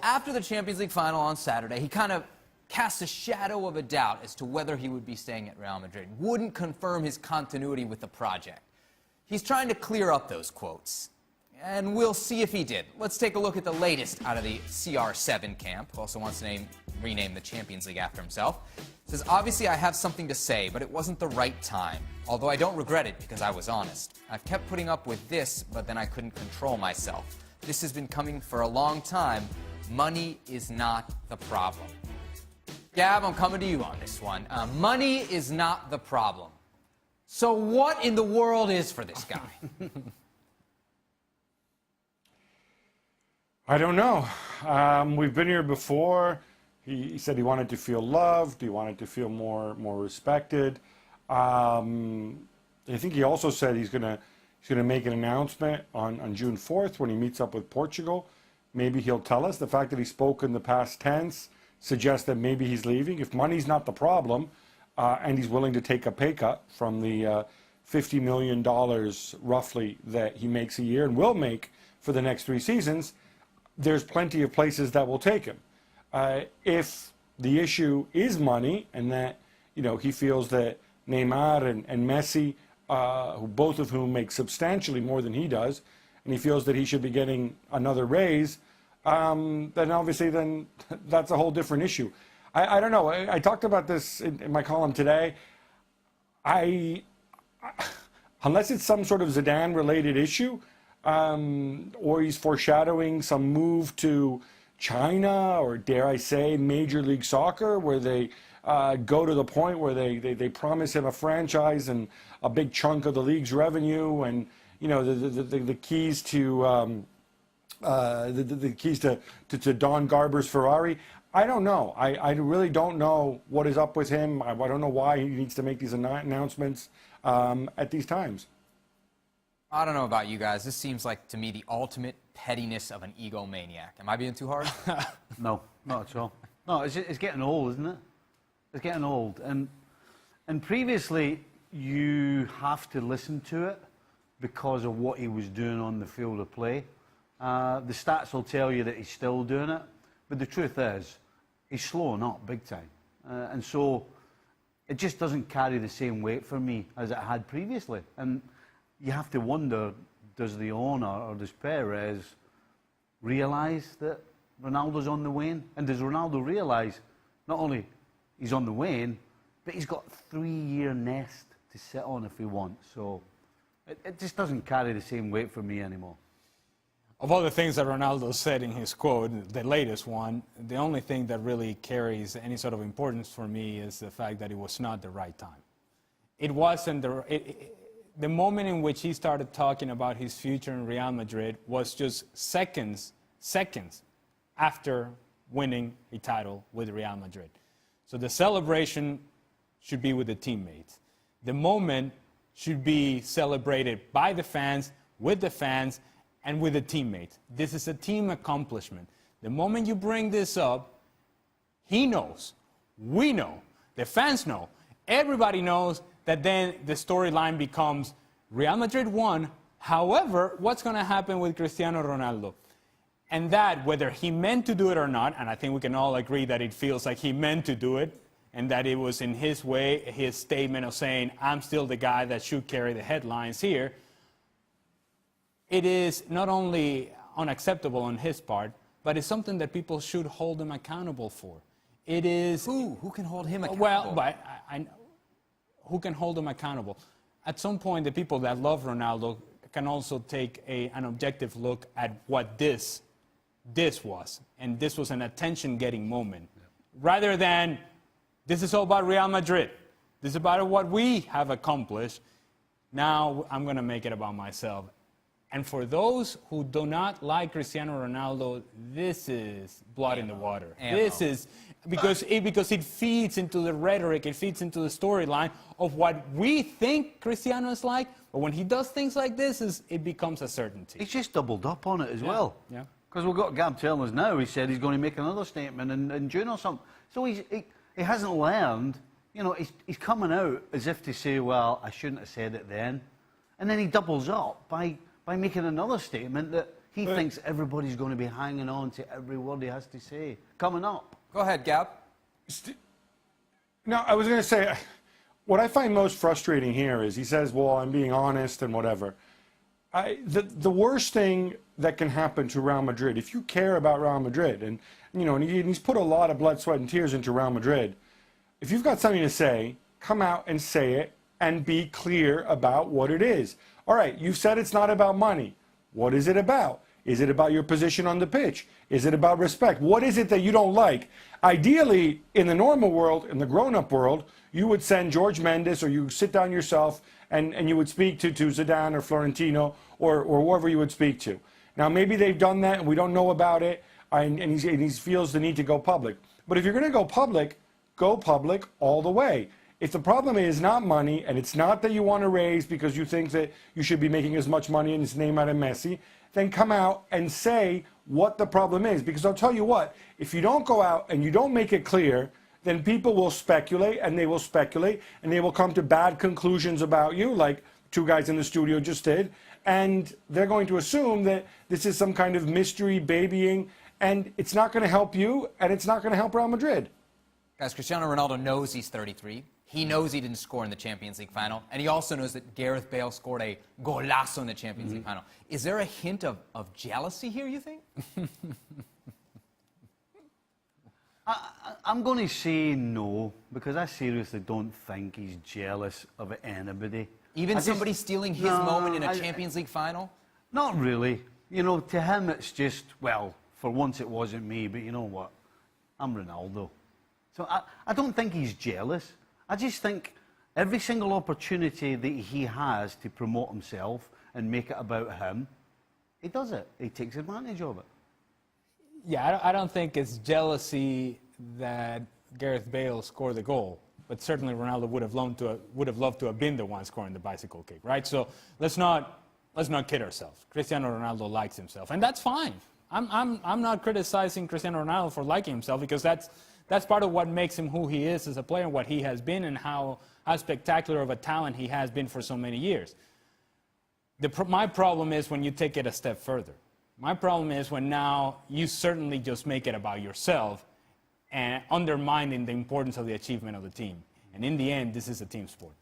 after the Champions League final on Saturday, he kind of cast a shadow of a doubt as to whether he would be staying at Real Madrid. Wouldn't confirm his continuity with the project. He's trying to clear up those quotes. And we'll see if he did. Let's take a look at the latest out of the CR7 camp, who also wants to rename the Champions League after himself. Says, obviously I have something to say, but it wasn't the right time. Although I don't regret it because I was honest. I've kept putting up with this, but then I couldn't control myself. This has been coming for a long time. Money is not the problem. Gab, I'm coming to you on this one. Money is not the problem. So what in the world is for this guy? I don't know. We've been here before. He said he wanted to feel loved. He wanted to feel more respected. I think he also said he's gonna make an announcement on June 4th when he meets up with Portugal. Maybe he'll tell us. The fact that he spoke in the past tense suggests that maybe he's leaving. If money's not the problem, and he's willing to take a pay cut from the $50 million roughly that he makes a year and will make for the next 3 seasons, there's plenty of places that will take him. If the issue is money and that, he feels that Neymar and Messi, both of whom make substantially more than he does, and he feels that he should be getting another raise, then obviously that's a whole different issue. I don't know. I talked about this in my column today. Unless it's some sort of Zidane-related issue, or he's foreshadowing some move to China, or dare I say Major League Soccer, where they go to the point where they promise him a franchise and a big chunk of the league's revenue, and the keys to the keys to Don Garber's Ferrari. I don't know. I really don't know what is up with him. I don't know why he needs to make these announcements at these times. I don't know about you guys. This seems like, to me, the ultimate pettiness of an egomaniac. Am I being too hard? No, not at all. No, it's getting old, isn't it? It's getting old. And previously, you have to listen to it because of what he was doing on the field of play. The stats will tell you that he's still doing it. But the truth is, he's slowing up big time. And so it just doesn't carry the same weight for me as it had previously. And you have to wonder, does the owner or does Perez realise that Ronaldo's on the wane? And does Ronaldo realise not only he's on the wane, but he's got a 3-year nest to sit on if he wants? So it just doesn't carry the same weight for me anymore. Of all the things that Ronaldo said in his quote, the latest one, the only thing that really carries any sort of importance for me is the fact that it was not the right time. It wasn't the moment in which he started talking about his future in Real Madrid was just seconds after winning a title with Real Madrid. So the celebration should be with the teammates. The moment should be celebrated by the fans, with the fans, and with the teammates. This is a team accomplishment. The moment you bring this up, he knows, we know, the fans know, everybody knows that then the storyline becomes Real Madrid won. However, what's going to happen with Cristiano Ronaldo? And that, whether he meant to do it or not, and I think we can all agree that it feels like he meant to do it, and that it was in his way, his statement of saying, I'm still the guy that should carry the headlines here. It is not only unacceptable on his part, but it's something that people should hold him accountable for. It is... Who can hold him accountable? Well, but who can hold him accountable? At some point, the people that love Ronaldo can also take an objective look at what this was. And this was an attention-getting moment. Yeah. Rather than, this is all about Real Madrid. This is about what we have accomplished. Now I'm going to make it about myself. And for those who do not like Cristiano Ronaldo, this is blood in the water. This is because it feeds into the rhetoric, it feeds into the storyline of what we think Cristiano is like. But when he does things like this, it becomes a certainty. He's just doubled up on it as well. Yeah. Because we've got Gab telling us now, he said he's going to make another statement in June or something. So he hasn't learned. He's coming out as if to say, well, I shouldn't have said it then. And then he doubles up by making another statement that He thinks everybody's going to be hanging on to every word he has to say. Coming up. Go ahead, Gab. No, I was going to say, what I find most frustrating here is he says, well, I'm being honest and whatever. The worst thing that can happen to Real Madrid, if you care about Real Madrid, and he's put a lot of blood, sweat, and tears into Real Madrid, if you've got something to say, come out and say it and be clear about what it is. All right, you've said it's not about money. What is it about? Is it about your position on the pitch? Is it about respect? What is it that you don't like? Ideally, in the normal world, in the grown-up world, you would send George Mendes, or you sit down yourself and you would speak to Zidane or Florentino or whoever you would speak to. Now, maybe they've done that and we don't know about it, and he feels the need to go public. But if you're going to go public all the way. If the problem is not money, and it's not that you want to raise because you think that you should be making as much money and it's Neymar and Messi, then come out and say what the problem is. Because I'll tell you what, if you don't go out and you don't make it clear, then people will speculate, and they will speculate, and they will come to bad conclusions about you, like two guys in the studio just did, and they're going to assume that this is some kind of mystery babying, and it's not going to help you, and it's not going to help Real Madrid. Guys, Cristiano Ronaldo knows he's 33. He knows he didn't score in the Champions League final, and he also knows that Gareth Bale scored a golazo in the Champions League final. Is there a hint of jealousy here, you think? I'm going to say no, because I seriously don't think he's jealous of anybody. Even somebody stealing his moment in a Champions League final? Not really. To him it's just, well, for once it wasn't me, but you know what? I'm Ronaldo. So I don't think he's jealous. I just think every single opportunity that he has to promote himself and make it about him, he does it. He takes advantage of it. Yeah, I don't think it's jealousy that Gareth Bale scored the goal, but certainly Ronaldo would have loved to have been the one scoring the bicycle kick, right? So let's not kid ourselves. Cristiano Ronaldo likes himself, and that's fine. I'm not criticizing Cristiano Ronaldo for liking himself, because that's part of what makes him who he is as a player, what he has been, and how spectacular of a talent he has been for so many years. My problem is when you take it a step further. My problem is when now you certainly just make it about yourself and undermining the importance of the achievement of the team. And in the end, this is a team sport.